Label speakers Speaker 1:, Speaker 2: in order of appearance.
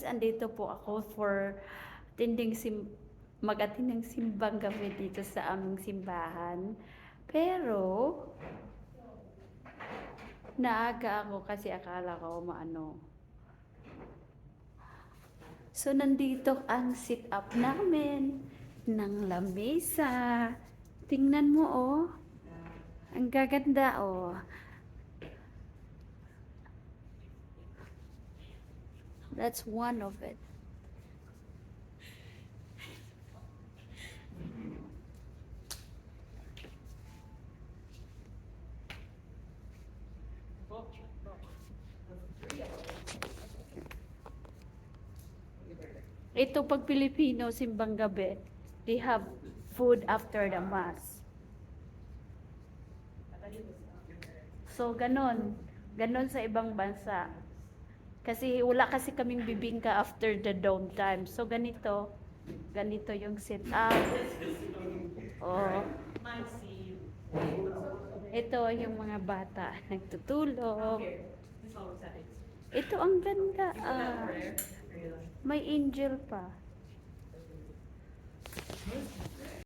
Speaker 1: andito po ako for mag-attend ng simbang gabi dito sa aming simbahan. Pero, naaga ako kasi akala ko maano. So, nandito ang sit-up namin ng lamesa. Tingnan mo, oh. Ang gaganda, oh. That's one of it. Ito pag Pilipino, simbang gabi, they have food after the mass. So, ganon. Ganon sa ibang bansa. Kasi wala kasi kaming bibingka after the dawn time. So, ganito. Ganito yung sit-up. Oh. Ito yung mga bata nagtutulog. Ito ang ganda. May angel pa.